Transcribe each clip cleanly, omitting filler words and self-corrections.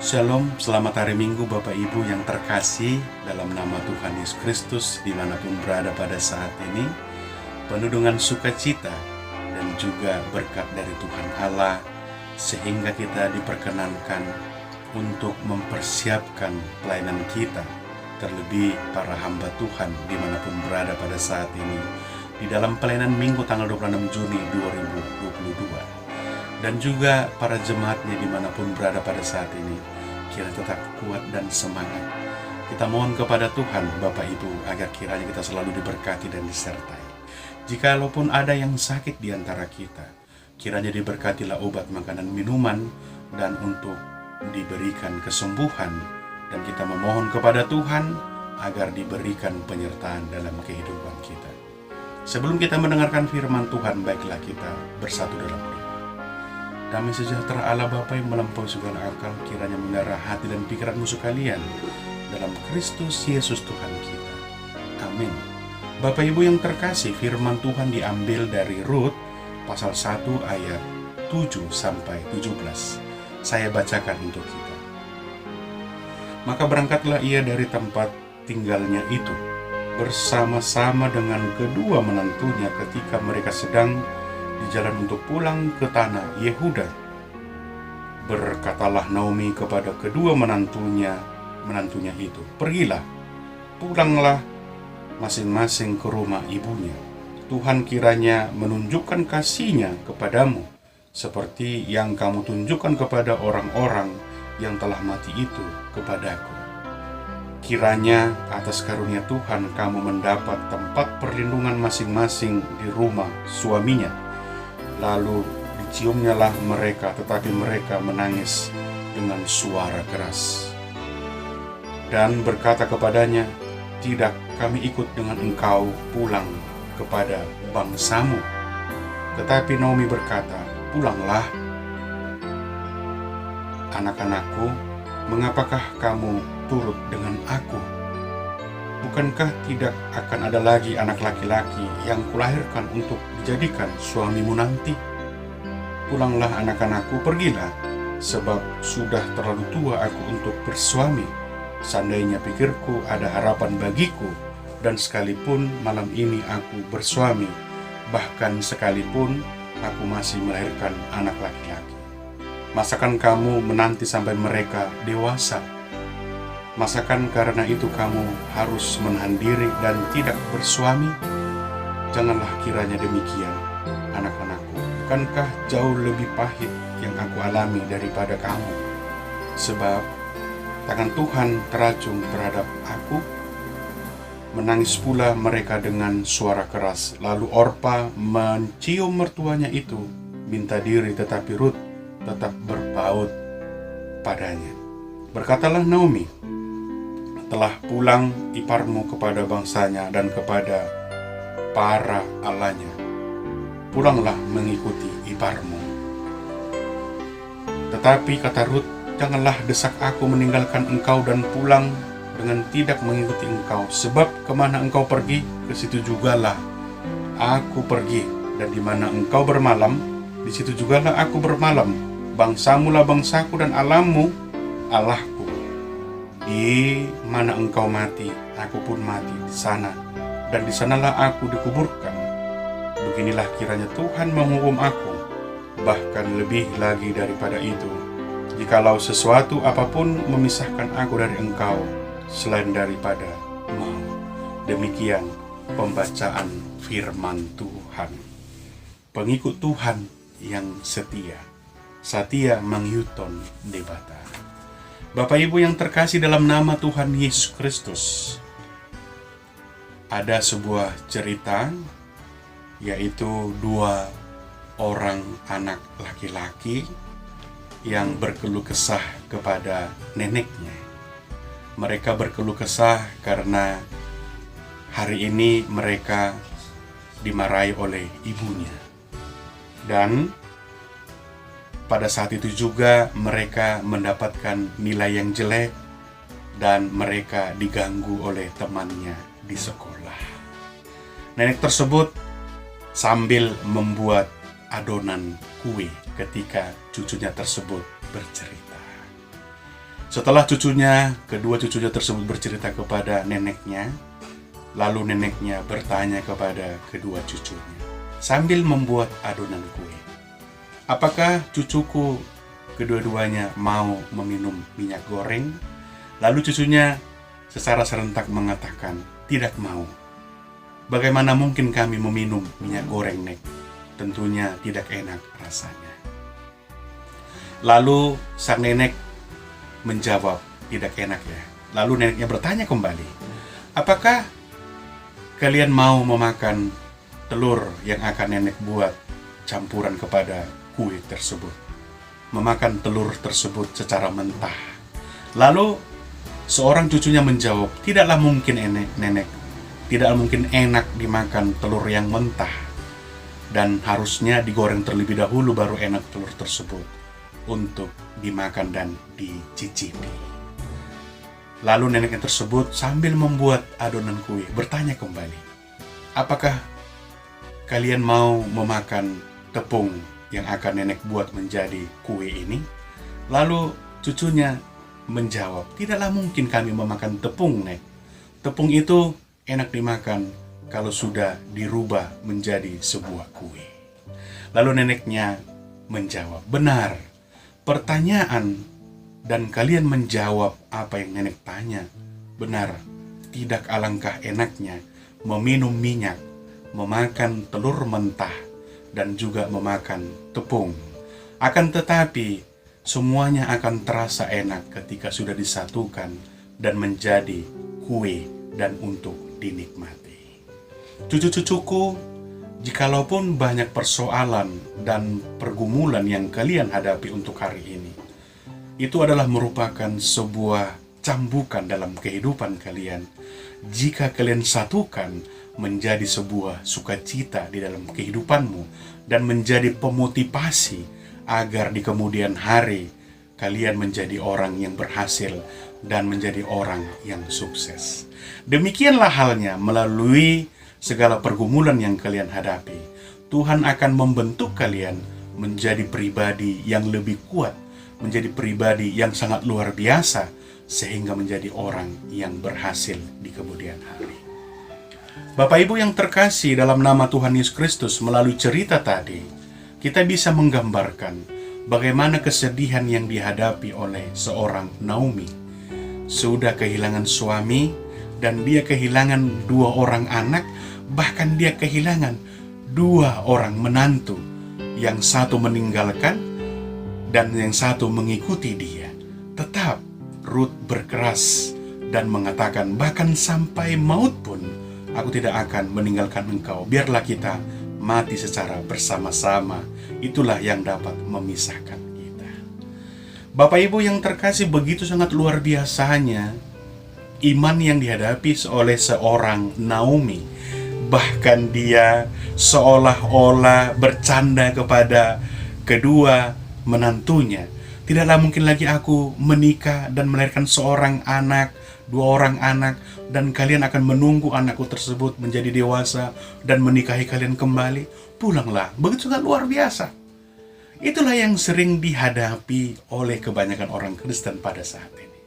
Shalom, selamat hari Minggu Bapak Ibu yang terkasih dalam nama Tuhan Yesus Kristus dimanapun berada pada saat ini. Penuh dengan sukacita dan juga berkat dari Tuhan Allah sehingga kita diperkenankan untuk mempersiapkan pelayanan kita, terlebih para hamba Tuhan dimanapun berada pada saat ini di dalam pelayanan Minggu tanggal 26 Juni 2022. Dan juga para jemaatnya dimanapun berada pada saat ini, kiranya tetap kuat dan semangat. Kita mohon kepada Tuhan Bapak Ibu agar kiranya kita selalu diberkati dan disertai. Jikalaupun ada yang sakit di antara kita, kiranya diberkatilah obat, makanan, minuman, dan untuk diberikan kesembuhan. Dan kita memohon kepada Tuhan agar diberikan penyertaan dalam kehidupan kita. Sebelum kita mendengarkan firman Tuhan, baiklah kita bersatu dalam doa. Damai sejahtera Allah Bapa yang melampaui segala akal, kiranya mengarah hati dan pikiran musuh kalian dalam Kristus Yesus Tuhan kita. Amin. Bapak Ibu yang terkasih, firman Tuhan diambil dari Rut pasal 1 ayat 7-17. Saya bacakan untuk kita. Maka berangkatlah ia dari tempat tinggalnya itu bersama-sama dengan kedua menantunya ketika mereka sedang di jalan untuk pulang ke tanah Yehuda. Berkatalah Naomi kepada kedua menantunya itu, "Pergilah, pulanglah masing-masing ke rumah ibunya. Tuhan kiranya menunjukkan kasih-Nya kepadamu, seperti yang kamu tunjukkan kepada orang-orang yang telah mati itu kepadaku. Kiranya atas karunia Tuhan kamu mendapat tempat perlindungan masing-masing di rumah suaminya." Lalu diciumnyalah mereka, tetapi mereka menangis dengan suara keras. Dan berkata kepadanya, "Tidak, kami ikut dengan engkau pulang kepada bangsamu." Tetapi Naomi berkata, "Pulanglah, anak-anakku, mengapakah kamu turut dengan aku? Bukankah tidak akan ada lagi anak laki-laki yang kulahirkan untuk dijadikan suamimu nanti? Pulanglah anak-anakku, pergilah, sebab sudah terlalu tua aku untuk bersuami. Seandainya pikirku ada harapan bagiku, dan sekalipun malam ini aku bersuami, bahkan sekalipun aku masih melahirkan anak laki-laki. Masakan kamu menanti sampai mereka dewasa? Masakan karena itu kamu harus menahan diri dan tidak bersuami? Janganlah kiranya demikian, anak-anakku. Bukankah jauh lebih pahit yang aku alami daripada kamu? Sebab tangan Tuhan teracung terhadap aku." Menangis pula mereka dengan suara keras. Lalu Orpa mencium mertuanya itu, minta diri, tetapi Rut tetap berpaut padanya. Berkatalah Naomi, "Telah pulang iparmu kepada bangsanya dan kepada para allahnya. Pulanglah mengikuti iparmu." Tetapi kata Rut, "Janganlah desak aku meninggalkan engkau dan pulang dengan tidak mengikuti engkau. Sebab kemana engkau pergi, ke situ jugalah aku pergi. Dan di mana engkau bermalam, di situ jugalah aku bermalam. Bangsamulah bangsaku dan Allahmu Allahku. Di mana engkau mati, aku pun mati di sana, dan di sanalah aku dikuburkan. Beginilah kiranya Tuhan menghukum aku, bahkan lebih lagi daripada itu, jikalau sesuatu apapun memisahkan aku dari engkau, selain daripada mau." Demikian pembacaan firman Tuhan. Pengikut Tuhan yang setia, Satya Mangyuton Debata. Bapak Ibu yang terkasih dalam nama Tuhan Yesus Kristus, ada sebuah cerita, yaitu dua orang anak laki-laki yang berkeluh kesah kepada neneknya. Mereka berkeluh kesah karena hari ini mereka dimarahi oleh ibunya. Dan pada saat itu juga mereka mendapatkan nilai yang jelek dan mereka diganggu oleh temannya di sekolah. Nenek tersebut sambil membuat adonan kue ketika cucunya tersebut bercerita. Setelah kedua cucunya tersebut bercerita kepada neneknya, lalu neneknya bertanya kepada kedua cucunya sambil membuat adonan kue, apakah cucuku kedua-duanya mau meminum minyak goreng? Lalu cucunya secara serentak mengatakan, tidak mau. Bagaimana mungkin kami meminum minyak goreng, Nek? Tentunya tidak enak rasanya. Lalu sang nenek menjawab, tidak enak ya. Lalu neneknya bertanya kembali, apakah kalian mau memakan telur yang akan nenek buat campuran kepada kue tersebut? Memakan telur tersebut secara mentah. Lalu seorang cucunya menjawab, tidaklah mungkin nenek, tidaklah mungkin enak dimakan telur yang mentah. Dan harusnya digoreng terlebih dahulu baru enak telur tersebut untuk dimakan dan dicicipi. Lalu neneknya tersebut sambil membuat adonan kue bertanya kembali, apakah kalian mau memakan tepung yang akan nenek buat menjadi kue ini? Lalu cucunya menjawab, tidaklah mungkin kami memakan tepung, Nek. Tepung itu enak dimakan kalau sudah dirubah menjadi sebuah kue. Lalu neneknya menjawab, benar, pertanyaan dan kalian menjawab apa yang nenek tanya. Benar, tidak alangkah enaknya meminum minyak, memakan telur mentah, dan juga memakan tepung. Akan tetapi, semuanya akan terasa enak ketika sudah disatukan dan menjadi kue dan untuk dinikmati. Cucu-cucuku, jikalaupun banyak persoalan dan pergumulan yang kalian hadapi untuk hari ini, itu adalah merupakan sebuah cambukan dalam kehidupan kalian. Jika kalian satukan menjadi sebuah sukacita di dalam kehidupanmu dan menjadi pemotivasi agar di kemudian hari kalian menjadi orang yang berhasil dan menjadi orang yang sukses. Demikianlah halnya melalui segala pergumulan yang kalian hadapi. Tuhan akan membentuk kalian menjadi pribadi yang lebih kuat, menjadi pribadi yang sangat luar biasa, sehingga menjadi orang yang berhasil di kemudian hari. Bapak Ibu yang terkasih dalam nama Tuhan Yesus Kristus, melalui cerita tadi, kita bisa menggambarkan bagaimana kesedihan yang dihadapi oleh seorang Naomi. Sudah kehilangan suami, dan dia kehilangan 2 orang anak, bahkan dia kehilangan 2 orang menantu. Yang satu meninggalkan dan yang satu mengikuti dia. Tetap Ruth berkeras dan mengatakan, bahkan sampai maut pun aku tidak akan meninggalkan engkau. Biarlah kita mati secara bersama-sama. Itulah yang dapat memisahkan kita. Bapak Ibu yang terkasih, begitu sangat luar biasanya iman yang dihadapi oleh seorang Naomi. Bahkan dia seolah-olah bercanda kepada kedua menantunya. Tidaklah mungkin lagi aku menikah dan melahirkan seorang anak, 2 orang anak, dan kalian akan menunggu anakku tersebut menjadi dewasa dan menikahi kalian kembali. Pulanglah. Begitu sangat luar biasa. Itulah yang sering dihadapi oleh kebanyakan orang Kristen pada saat ini.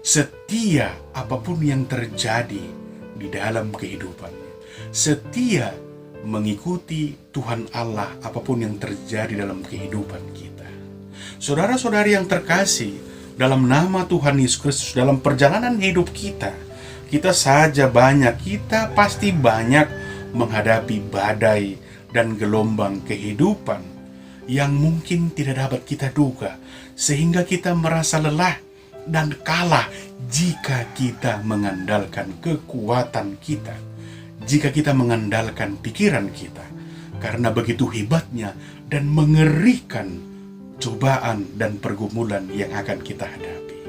Setia apapun yang terjadi di dalam kehidupannya. Setia mengikuti Tuhan Allah apapun yang terjadi dalam kehidupan kita. Saudara-saudari yang terkasih, dalam nama Tuhan Yesus Kristus, dalam perjalanan hidup kita pasti banyak menghadapi badai dan gelombang kehidupan yang mungkin tidak dapat kita duga, sehingga kita merasa lelah dan kalah jika kita mengandalkan kekuatan kita, jika kita mengandalkan pikiran kita, karena begitu hebatnya dan mengerikan cobaan dan pergumulan yang akan kita hadapi.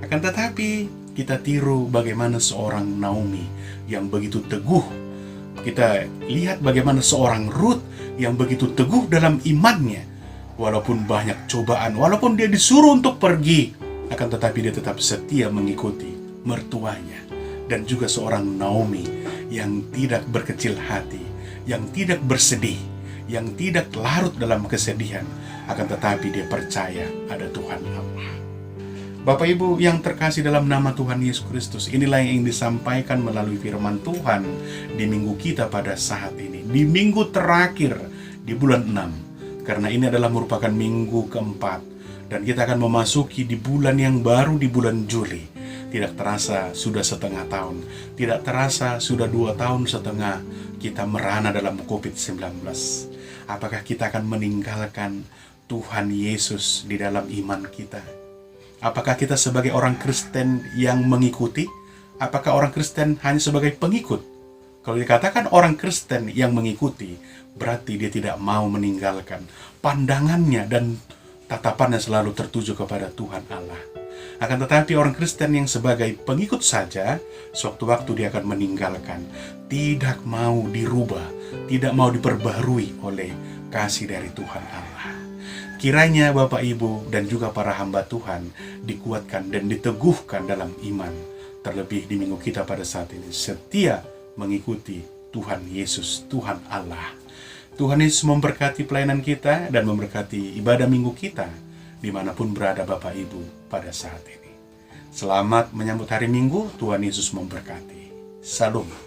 Akan tetapi, kita tiru bagaimana seorang Naomi yang begitu teguh. Kita lihat bagaimana seorang Ruth yang begitu teguh dalam imannya. Walaupun banyak cobaan, walaupun dia disuruh untuk pergi, akan tetapi dia tetap setia mengikuti mertuanya. Dan juga seorang Naomi yang tidak berkecil hati, yang tidak bersedih, yang tidak larut dalam kesedihan, akan tetapi dia percaya ada Tuhan Allah. Bapak Ibu yang terkasih dalam nama Tuhan Yesus Kristus, inilah yang disampaikan melalui firman Tuhan di minggu kita pada saat ini, di minggu terakhir di bulan 6, karena ini adalah merupakan minggu keempat, dan kita akan memasuki di bulan yang baru, di bulan Juli. Tidak terasa sudah setengah tahun, tidak terasa sudah 2 tahun setengah kita merana dalam COVID-19. Apakah kita akan meninggalkan Tuhan Yesus di dalam iman kita? Apakah kita sebagai orang Kristen yang mengikuti? Apakah orang Kristen hanya sebagai pengikut? Kalau dikatakan orang Kristen yang mengikuti, berarti dia tidak mau meninggalkan pandangannya dan tatapannya selalu tertuju kepada Tuhan Allah. Akan tetapi orang Kristen yang sebagai pengikut saja, sewaktu-waktu dia akan meninggalkan, tidak mau dirubah, tidak mau diperbaharui oleh kasih dari Tuhan Allah. Kiranya Bapak Ibu dan juga para hamba Tuhan dikuatkan dan diteguhkan dalam iman, terlebih di minggu kita pada saat ini, setia mengikuti Tuhan Yesus, Tuhan Allah. Tuhan Yesus memberkati pelayanan kita dan memberkati ibadah minggu kita dimanapun berada Bapak Ibu pada saat ini. Selamat menyambut hari Minggu, Tuhan Yesus memberkati. Salam.